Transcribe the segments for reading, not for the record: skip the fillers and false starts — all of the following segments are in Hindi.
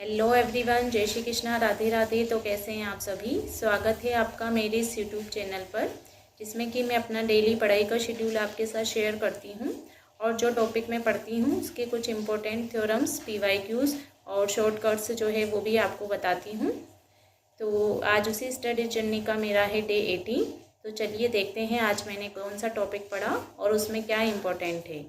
हेलो एवरीवन, जय श्री कृष्णा, राधे राधे। तो कैसे हैं आप सभी। स्वागत है आपका मेरे इस यूट्यूब चैनल पर, जिसमें कि मैं अपना डेली पढ़ाई का शेड्यूल आपके साथ शेयर करती हूं और जो टॉपिक मैं पढ़ती हूं उसके कुछ इंपॉर्टेंट थ्योरम्स, पीवाईक्यूज और शॉर्टकट्स जो है वो भी आपको बताती हूं। तो आज उसी स्टडी जर्नी का मेरा है डे 18। तो चलिए देखते हैं आज मैंने कौन सा टॉपिक पढ़ा और उसमें क्या इम्पोर्टेंट है।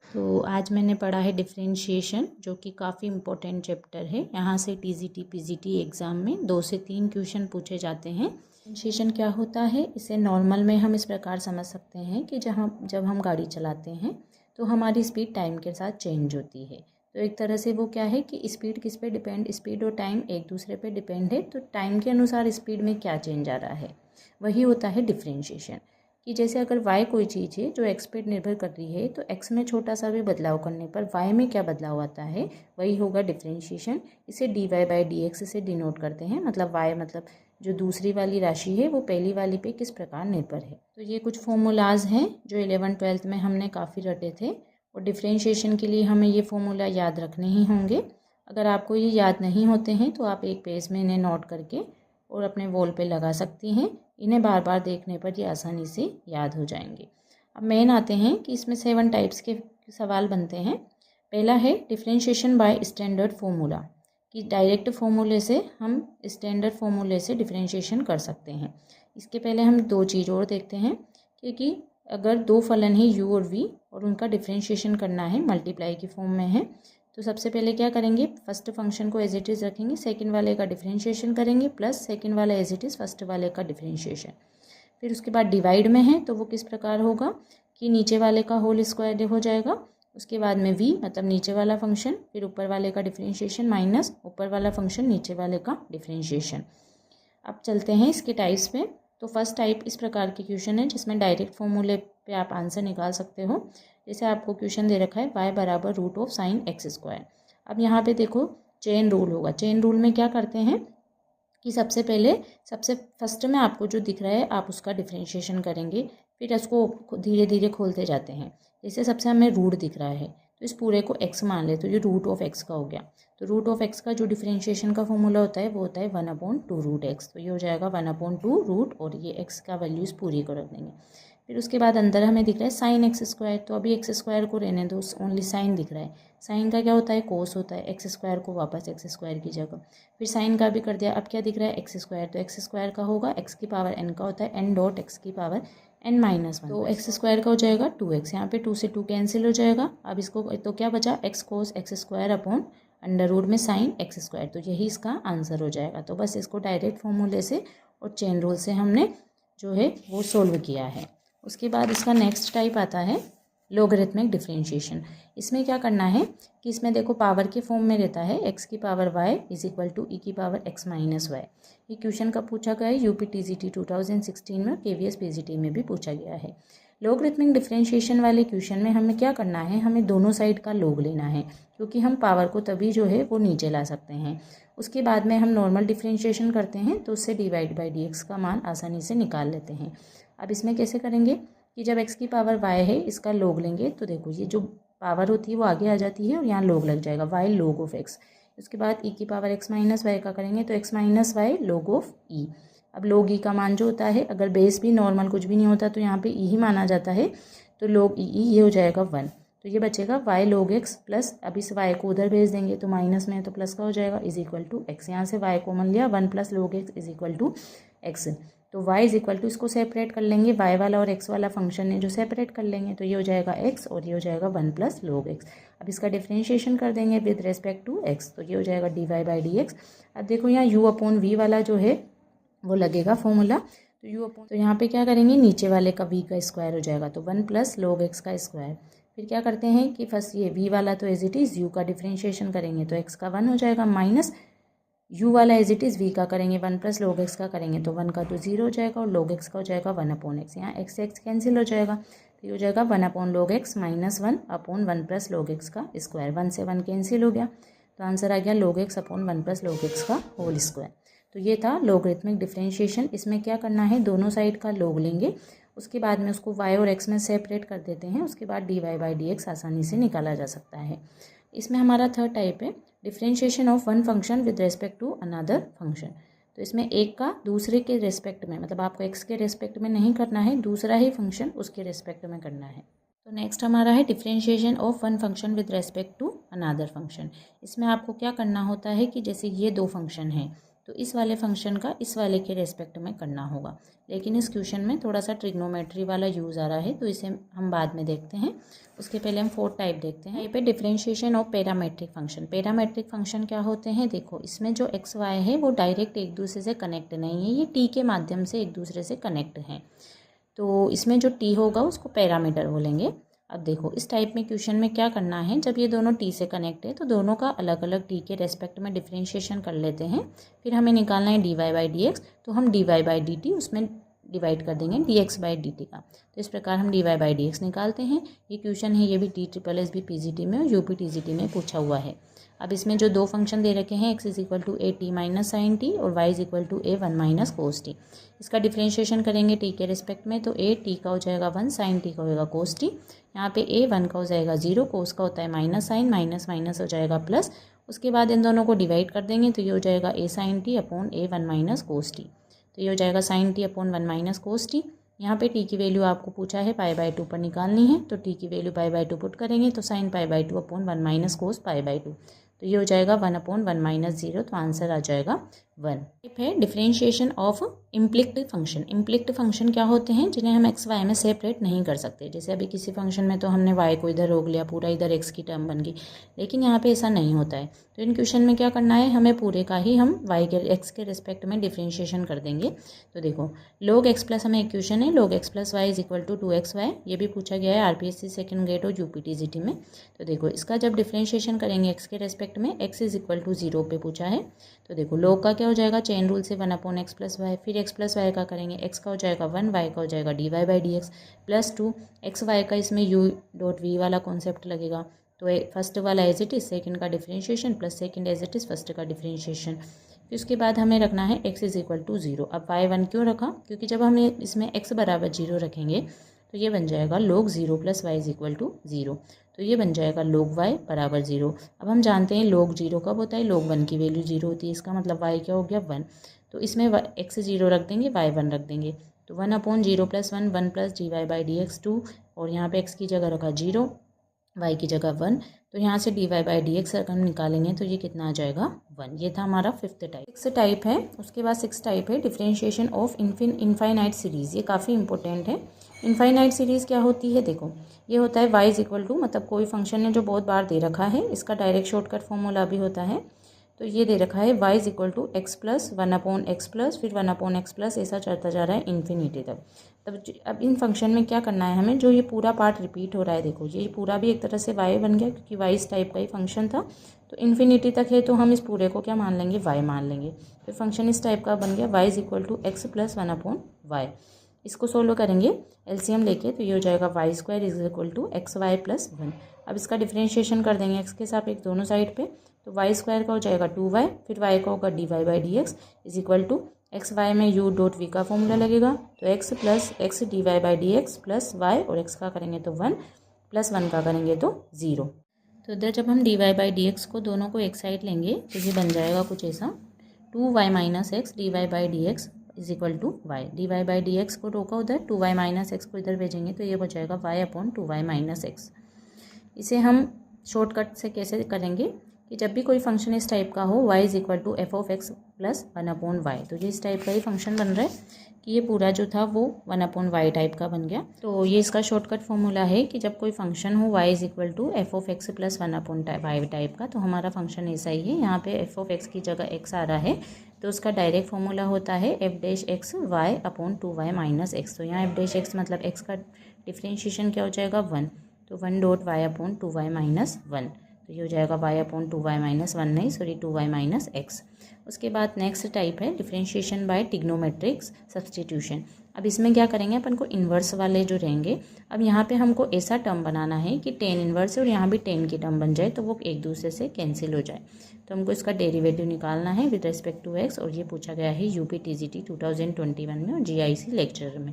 तो आज मैंने पढ़ा है डिफरेंशिएशन, जो कि काफ़ी इम्पोर्टेंट चैप्टर है। यहाँ से टीजीटी पीजीटी एग्ज़ाम में 2 से 3 क्वेश्चन पूछे जाते हैं। डिफरेंशिएशन क्या होता है, इसे नॉर्मल में हम इस प्रकार समझ सकते हैं कि जब हम गाड़ी चलाते हैं तो हमारी स्पीड टाइम के साथ चेंज होती है। तो एक तरह से वो क्या है कि स्पीड किस पे डिपेंड, स्पीड और टाइम एक दूसरे पे डिपेंड है। तो टाइम के अनुसार स्पीड में क्या चेंज आ रहा है, वही होता है डिफरेंशिएशन। कि जैसे अगर y कोई चीज़ है जो x पे निर्भर कर रही है, तो x में छोटा सा भी बदलाव करने पर y में क्या बदलाव आता है, वही होगा डिफरेंशिएशन। इसे dy/dx से डिनोट करते हैं। मतलब y मतलब जो दूसरी वाली राशि है वो पहली वाली पे किस प्रकार निर्भर है। तो ये कुछ फॉर्मूलाज हैं जो 11th-12th में हमने काफ़ी रटे थे, और डिफरेंशिएशन के लिए हमें ये फॉर्मूला याद रखने ही होंगे। अगर आपको ये याद नहीं होते हैं तो आप एक पेज में इन्हें नोट करके और अपने वॉल पे लगा सकती हैं। इन्हें बार बार देखने पर ये आसानी से याद हो जाएंगे। अब मेन आते हैं कि इसमें 7 टाइप्स के सवाल बनते हैं। पहला है डिफरेंशिएशन बाय स्टैंडर्ड फार्मूला, कि डायरेक्ट फार्मूले से हम स्टैंडर्ड फार्मूले से डिफरेंशिएशन कर सकते हैं। इसके पहले हम 2 चीज़ और देखते हैं, क्योंकि अगर 2 फलन है u और v और उनका डिफरेंशिएशन करना है, मल्टीप्लाई की फॉर्म में है, तो सबसे पहले क्या करेंगे, फर्स्ट फंक्शन को एज इट इज़ रखेंगे, सेकंड वाले का डिफरेंशिएशन करेंगे, प्लस सेकंड वाला एज इट इज़ फर्स्ट वाले का डिफरेंशिएशन। फिर उसके बाद डिवाइड में है तो वो किस प्रकार होगा कि नीचे वाले का होल स्क्वायर हो जाएगा, उसके बाद में v मतलब नीचे वाला फंक्शन, फिर ऊपर वाले का डिफरेंशिएशन माइनस ऊपर वाला फंक्शन नीचे वाले का डिफरेंशिएशन। अब चलते हैं इसके टाइप्स में। तो फर्स्ट टाइप इस प्रकार के क्वेश्चन है जिसमें डायरेक्ट फॉर्मूले पे आप आंसर निकाल सकते हो। जैसे आपको क्वेश्चन दे रखा है y बराबर root of sine x square. अब यहाँ पे देखो चेन रूल होगा। चेन रूल में क्या करते हैं कि सबसे फर्स्ट में आपको जो दिख रहा है आप उसका डिफरेंशिएशन करेंगे, फिर उसको धीरे धीरे खोलते जाते हैं। जैसे सबसे हमें रूट दिख रहा है तो इस पूरे को x मान ले, तो ये रूट ऑफ x का हो गया। तो रूट ऑफ x का जो डिफरेंशिएशन का फॉर्मूला होता है वो होता है 1/2 रूट x। तो ये हो जाएगा 1/2 रूट, और ये x का वैल्यूज़ पूरी को रख देंगे। फिर उसके बाद अंदर हमें दिख रहा है साइन एक्स स्क्वायर, तो अभी एक्स स्क्वायर को रहने दो, ओनली साइन दिख रहा है। साइन का क्या होता है, कोस होता है। एक्स स्क्वायर को वापस एक्स स्क्वायर की जगह, फिर साइन का भी कर दिया। अब क्या दिख रहा है, एक्स स्क्वायर, तो एक्स स्क्वायर का होगा एक्स की पावर एन का होता है एन डॉट एक्स की पावर n माइनस 1। तो एक्स स्क्वायर का हो जाएगा 2x, यहाँ पे 2 से 2 कैंसिल हो जाएगा। अब इसको तो क्या बचा, x cos x square upon under root में साइन एक्स स्क्वायर। तो यही इसका आंसर हो जाएगा। तो बस इसको डायरेक्ट फॉर्मूले से और चेन रूल से हमने जो है वो सोल्व किया है। उसके बाद इसका नेक्स्ट टाइप आता है लॉगरिथमिक डिफरेंशिएशन। इसमें क्या करना है कि इसमें देखो पावर के फॉर्म में रहता है x की power y is equal to e की पावर x माइनस वाई। ये क्वेश्चन कब पूछा गया है, यूपी टीजीटी 2016 में, केवीएस पीजीटी में भी पूछा गया है। लॉगरिथमिक डिफरेंशिएशन वाले क्वेश्चन में हमें क्या करना है, हमें दोनों साइड का लॉग लेना है, क्योंकि हम पावर को तभी जो है वो नीचे ला सकते हैं। उसके बाद में हम नॉर्मल डिफरेंशिएशन करते हैं तो उससे dy/dx का मान आसानी से निकाल लेते हैं। अब इसमें कैसे करेंगे कि जब x की पावर y है इसका लॉग लेंगे, तो देखो ये जो पावर होती है वो आगे आ जाती है और यहाँ लॉग लग जाएगा y लॉग ऑफ x। उसके बाद e की पावर x माइनस वाई का करेंगे तो x minus y log of e। अब लॉग e का मान जो होता है, अगर बेस भी नॉर्मल कुछ भी नहीं होता तो यहाँ पे e ही माना जाता है, तो लॉग e ये हो जाएगा 1। तो ये बचेगा y log x प्लस, अब इस y को उधर भेज देंगे तो माइनस में है तो प्लस का हो जाएगा, इज इक्वल टू x। यहाँ से y कॉमन लिया, 1 plus log x is equal to x। तो y इज इक्वल टू, इसको सेपरेट कर लेंगे, y वाला और x वाला फंक्शन है जो सेपरेट कर लेंगे, तो ये हो जाएगा x और ये हो जाएगा 1 प्लस log x। अब इसका डिफरेंशिएशन कर देंगे विद रेस्पेक्ट टू x, तो ये हो जाएगा dy/dx। अब देखो यहाँ u अपॉन v वाला जो है वो लगेगा फॉर्मूला, तो u अपॉन, तो यहाँ पे क्या करेंगे, नीचे वाले का v का स्क्वायर हो जाएगा, तो 1 प्लस log x का स्क्वायर। फिर क्या करते हैं कि फर्स्ट ये v वाला तो एज इट इज़ u का डिफरेंशिएशन करेंगे तो x का 1 हो जाएगा, माइनस u वाला एज इट इज़ v का करेंगे 1 प्लस log x का करेंगे तो 1 का तो 0 हो जाएगा और log x का हो जाएगा 1 अपॉन x। यहाँ x से x कैंसिल हो जाएगा, तो ये हो जाएगा 1 upon log x minus 1 upon 1 plus log x का स्क्वायर। 1 से 1 कैंसिल हो गया, तो आंसर आ गया log x upon 1 plus log x का होल स्क्वायर। तो ये था लॉगरिथमिक डिफरेंशिएशन। इसमें क्या करना है, दोनों साइड का लॉग लेंगे, उसके बाद में उसको y और x में सेपरेट कर देते हैं, उसके बाद dy/dx आसानी से निकाला जा सकता है। इसमें हमारा थर्ड टाइप है differentiation of one function with respect to another function. तो इसमें एक का दूसरे के रेस्पेक्ट में, मतलब आपको एक्स के रेस्पेक्ट में नहीं करना है, दूसरा ही फंक्शन उसके रेस्पेक्ट में करना है। तो नेक्स्ट हमारा है differentiation of one function with respect to another function. इसमें आपको क्या करना होता है कि जैसे ये दो फंक्शन हैं तो इस वाले फंक्शन का इस वाले के रेस्पेक्ट में करना होगा, लेकिन इस क्वेश्चन में थोड़ा सा ट्रिग्नोमेट्री वाला यूज़ आ रहा है तो इसे हम बाद में देखते हैं। उसके पहले हम फोर्थ टाइप देखते हैं। यहाँ पे differentiation of parametric function. Parametric function क्या होते हैं, देखो इसमें जो एक्स वाई है वो डायरेक्ट एक दूसरे से कनेक्ट नहीं है, ये टी के माध्यम से एक दूसरे से कनेक्ट हैं। तो इसमें जो टी होगा उसको पैरामीटर बोलेंगे। अब देखो इस टाइप में क्वेश्चन में क्या करना है, जब ये दोनों टी से कनेक्ट है तो दोनों का अलग अलग टी के रेस्पेक्ट में डिफरेंशिएशन कर लेते हैं। फिर हमें निकालना है d y by d x, तो हम d y by d t उसमें डिवाइड कर देंगे d x by d t का। तो इस प्रकार हम d y by d x निकालते हैं। ये क्वेश्चन है, ये भी TSSB-PGT में और UPTGT में पूछा हुआ है। अब इसमें जो दो फंक्शन दे रखे हैं, x is equal to a t minus sine t और y is equal to a one minus cos t. इसका डिफ्रेंशिएशन करेंगे t के रिस्पेक्ट में, तो ए टी का हो जाएगा 1, साइन टी का हो जाएगा कोस टी। यहाँ पे ए 1 का हो जाएगा 0, कोस का होता है माइनस साइन, माइनस माइनस हो जाएगा प्लस। उसके बाद इन दोनों को डिवाइड कर देंगे तो ये हो जाएगा a sine t upon a 1 minus cos t. तो ये हो जाएगा sine t upon 1 minus cos t. यहाँ पे टी की वैल्यू आपको पूछा है पाई बाई 2 पर निकालनी है, तो टी की वैल्यू पाई बाई 2 पुट करेंगे तो sine pi by 2 upon 1 minus cos pi by 2। तो ये हो जाएगा 1 अपॉन 1 माइनस 0, तो आंसर आ जाएगा 1। टाइप है डिफरेंशिएशन ऑफ इम्प्लिक्ट फंक्शन। इम्प्लिक्ट फंक्शन क्या होते हैं, जिन्हें हम एक्स वाई में सेपरेट नहीं कर सकते। जैसे अभी किसी फंक्शन में तो हमने वाई को इधर रोक लिया, पूरा इधर एक्स की टर्म बन गई, लेकिन यहाँ पे ऐसा नहीं होता है। तो इन क्वेश्चन में क्या करना है, हमें पूरे का ही हम वाई के एक्स के रिस्पेक्ट में डिफरेंशिएशन कर देंगे। तो देखो log x प्लस हमें एक क्वेश्चन है log x plus y is equal to 2xy, ये भी पूछा गया है RPSC सेकंड ग्रेड और UPTGT में। तो देखो इसका जब डिफरेंशिएशन करेंगे एक्स के रेस्पेक्ट में, x इज इक्वल टू 0 पे पूछा है। तो देखो log का क्या हो जाएगा, चेन रूल से 1 अपॉन एक्स प्लस वाई, फिर x प्लस वाई का करेंगे, x का हो जाएगा 1, y का हो जाएगा d y by d x plus 2 x y का इसमें u डॉट v वाला कॉन्सेप्ट लगेगा। तो फर्स्ट वाला एज इट इज, सेकंड का differentiation plus second as it is first का डिफरेंशिएशन। फिर उसके बाद हमें रखना है x इज इक्वल टू 0। अब y 1 क्यों रखा, क्योंकि जब हम इसमें x बराबर 0 रखेंगे तो ये बन जाएगा log 0 plus y is equal to 0। तो ये बन जाएगा log y बराबर 0। अब हम जानते हैं log 0 कब होता है, log 1 की वैल्यू 0 होती है, इसका मतलब y क्या हो गया 1। तो इसमें x 0 रख देंगे, y 1 रख देंगे, तो 1 upon 0 plus 1, 1 plus d y by d x 2, और यहाँ पे x की जगह रखा 0, y की जगह 1। तो यहाँ से d y by d x अगर हम निकालेंगे तो ये कितना आ जाएगा 1। ये था हमारा फिफ्थ टाइप। 6 टाइप है, उसके बाद 6 टाइप है डिफरेंशिएशन ऑफ इनफाइनाइट सीरीज़। ये काफ़ी इंपॉर्टेंट है। इनफाइनाइट सीरीज़ क्या होती है, देखो ये होता है y इज इक्वल टू, मतलब कोई फंक्शन है जो बहुत बार दे रखा है, इसका डायरेक्ट शॉर्टकट फॉर्मूला भी होता है। तो ये दे रखा है y is equal to x plus 1 upon x plus फिर 1 अपॉन एक्स प्लस, ऐसा चलता जा रहा है इन्फिनिटी तक। तब अब इन फंक्शन में क्या करना है हमें, जो ये पूरा पार्ट रिपीट हो रहा है, देखो ये पूरा भी एक तरह से y बन गया क्योंकि y इस टाइप का ही फंक्शन था। तो इन्फिनिटी तक है तो हम इस पूरे को क्या मान लेंगे, y मान लेंगे। फिर फंक्शन इस टाइप का बन गया y is equal to x plus 1 upon y. इसको सोल्व करेंगे एलसीएम लेके, तो ये हो जाएगा y square is equal to x y plus 1। अब इसका डिफरेंशिएशन कर देंगे एक्स के सापेक्ष दोनों साइड पे, तो वाई स्क्वायर का हो जाएगा 2y, फिर y का होगा d y by d x is equal to x y में u डॉट v का फॉर्मूला लगेगा, तो x plus x d y by d x plus y, और x का करेंगे तो 1 प्लस 1 का करेंगे तो 0। तो इधर जब हम d y by d x को दोनों को एक साइड लेंगे तो ये बन जाएगा कुछ ऐसा, 2y minus x d y by d x is equal to y. D y by d x को रोका उधर, 2y माइनस एक्स को इधर भेजेंगे तो ये हो जाएगा y upon 2y minus x. इसे हम शॉर्टकट से कैसे करेंगे कि जब भी कोई फंक्शन इस टाइप का हो, y is equal to f of x plus 1 upon y, तो ये इस टाइप का ही फंक्शन बन रहा है कि ये पूरा जो था वो 1 अपॉन वाई टाइप का बन गया। तो ये इसका शॉर्टकट फॉर्मूला है कि जब कोई फंक्शन हो y is equal to f of x plus 1 upon y type का, तो हमारा फंक्शन ऐसा ही है। यहाँ पे एफ ऑफ एक्स की जगह x आ रहा है तो उसका डायरेक्ट फॉर्मूला होता है f dash x y upon 2y minus x. तो यहाँ एफ डैश एक्स मतलब x का डिफ्रेंशिएशन क्या हो जाएगा 1, तो 1 dot Y upon 2y minus 1। तो ये हो जाएगा y अपॉन 2y माइनस 1 नहीं, सॉरी 2y माइनस एक्स। उसके बाद नेक्स्ट टाइप है डिफरेंशिएशन बाय ट्रिग्नोमेट्रिक सब्स्टिट्यूशन। अब इसमें क्या करेंगे अपन को इन्वर्स वाले जो रहेंगे, अब यहाँ पे हमको ऐसा टर्म बनाना है कि टेन इन्वर्स और यहाँ भी टेन की टर्म बन जाए तो वो एक दूसरे से कैंसिल हो जाए। तो हमको इसका डेरिवेटिव निकालना है विद रिस्पेक्ट टू एक्स, और ये पूछा गया है UPTGT 2021 में और GIC लेक्चर में।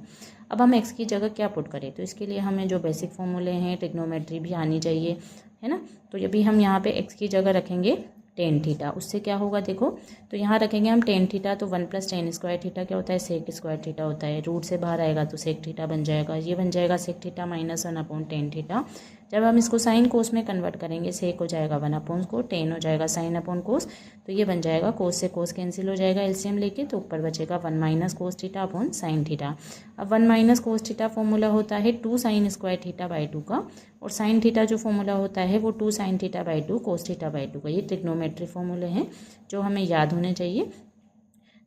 अब हम एक्स की जगह क्या पुट करें, तो इसके लिए हमें जो बेसिक फॉर्मूले हैं ट्रिग्नोमेट्री भी आनी चाहिए, है ना। तो जब भी हम यहाँ पे एक्स की जगह रखेंगे टेन थीटा। उससे क्या होगा देखो, तो यहाँ रखेंगे हम टेन थीटा, तो 1 + टेन स्क्वायर थीटा क्या होता है, सेक स्क्वायर थीटा होता है। रूट से बाहर आएगा तो सेक थीटा बन जाएगा, ये बन जाएगा सेक थीटा -1/टेन थीटा। जब हम इसको साइन कोस में कन्वर्ट करेंगे, सेक हो जाएगा 1/कोस, टेन हो जाएगा sin/कोस, तो ये बन जाएगा कोस से कोस कैंसिल हो जाएगा एलसीएम लेके, तो ऊपर बचेगा 1 - cos θ/sin थीटा। अब 1 - cos θ फॉर्मूला होता है 2 sin स्क्वायर θ/2 का, और साइन थीटा जो फॉर्मूला होता है वो 2 sin θ/2 cos θ/2 का। ये ट्रिग्नोमेट्री फॉर्मूले हैं जो हमें याद होने चाहिए।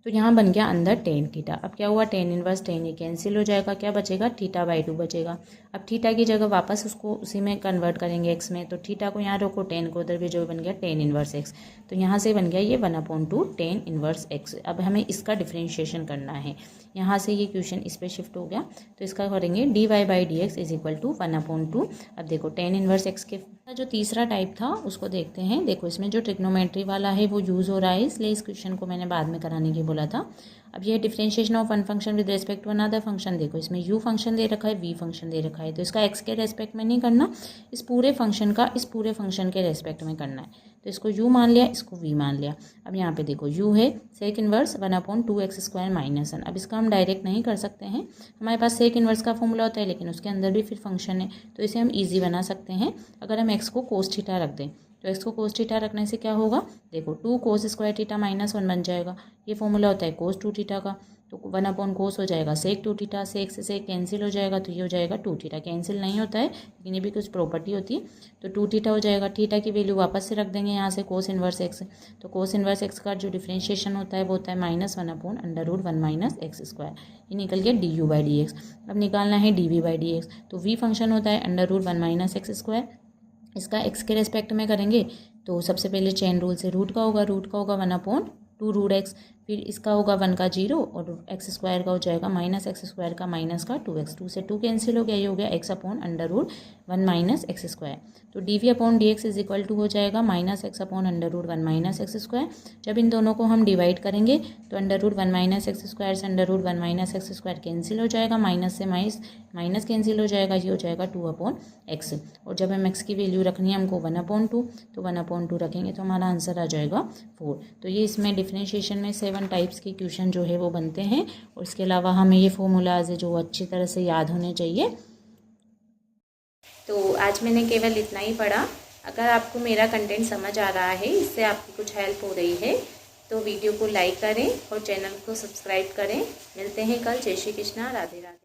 तो यहाँ बन गया अंदर टेन थीटा। अब क्या हुआ, टेन इनवर्स टेन ये कैंसिल हो जाएगा, क्या बचेगा, θ/2 बचेगा। अब थीटा की जगह वापस उसको उसी में कन्वर्ट करेंगे एक्स में, तो थीटा को यहाँ रोको, टेन को उधर भी, जो बन गया टेन इनवर्स एक्स। तो यहाँ से बन गया ये 1/2 टेन इनवर्स एक्स। अब हमें इसका डिफ्रेंशिएशन करना है, यहाँ से ये क्वेश्चन इस पर शिफ्ट हो गया, तो इसका करेंगे dy/dx = 1/2। अब देखो टेन इनवर्स एक्स के जो तीसरा टाइप था उसको देखते हैं। देखो इसमें जो ट्रिग्नोमेट्री वाला है वो यूज़ हो रहा है, इसलिए इस क्वेश्चन को मैंने बाद में कराने की बोला था। अब ये differentiation of one function with respect to another function, देखो इसमें u फंक्शन दे रखा है, v फंक्शन दे रखा है, तो इसका x के रेस्पेक्ट में नहीं करना, इस पूरे फंक्शन का इस पूरे फंक्शन के रेस्पेक्ट में करना है। तो इसको u मान लिया, इसको v मान लिया। अब यहाँ पे देखो u है सेक इनवर्स 1/2x² - 1। अब इसका हम डायरेक्ट नहीं कर सकते हैं, हमारे पास सेक इनवर्स का फॉर्मूला होता है, लेकिन उसके अंदर भी फिर फंक्शन है, तो इसे हम ईजी बना सकते हैं अगर हम x को कोस थीटा रख दें। तो x को कोस थीटा रखने से क्या होगा, देखो 2 cos स्क्वायर थीटा -1 बन जाएगा। ये फॉर्मूला होता है कोस 2 थीटा का, तो 1/कोस हो जाएगा सेक 2 थीटा, सेक से सेक कैंसिल हो जाएगा, तो ये हो जाएगा 2 थीटा। कैंसिल नहीं होता है लेकिन ये भी कुछ प्रॉपर्टी होती है, तो 2 थीटा हो जाएगा। थीटा की वैल्यू वापस से रख देंगे यहाँ से कोस इनवर्स एक्स, तो कोस इनवर्स एक्स का जो डिफ्रेंशिएशन होता है वो होता है -1/√1 - x²। ये निकल गया du/dx। अब निकालना है dv/dx, तो v फंक्शन होता है √1 - x²। इसका x के रेस्पेक्ट में करेंगे तो सबसे पहले चेन रूल से रूट का होगा 1/2√x, फिर इसका होगा 1 का 0 और x² का हो जाएगा -x² का माइनस का 2x, 2 से 2 कैंसिल हो गया, ये हो गया x/√1 - x²। तो dv/dx = हो जाएगा -x/√1 - x²। जब इन दोनों को हम डिवाइड करेंगे तो √1 - x² से √1 - x² कैंसिल हो जाएगा, माइनस से माइनस कैंसिल हो जाएगा, ये हो जाएगा 2/x। और जब हम x की वैल्यू रखनी है हमको 1/2, तो 1/2 रखेंगे तो हमारा आंसर आ जाएगा 4। तो ये इसमें डिफरेंशिएशन में 7 टाइप्स के क्वेश्चन जो है वो बनते हैं, और इसके अलावा हमें ये फॉर्मूलाज जो अच्छी तरह से याद होने चाहिए। तो आज मैंने केवल इतना ही पढ़ा। अगर आपको मेरा कंटेंट समझ आ रहा है, इससे आपकी कुछ हेल्प हो रही है, तो वीडियो को लाइक करें और चैनल को सब्सक्राइब करें। मिलते हैं कल। जय श्री कृष्णा, राधे राधे।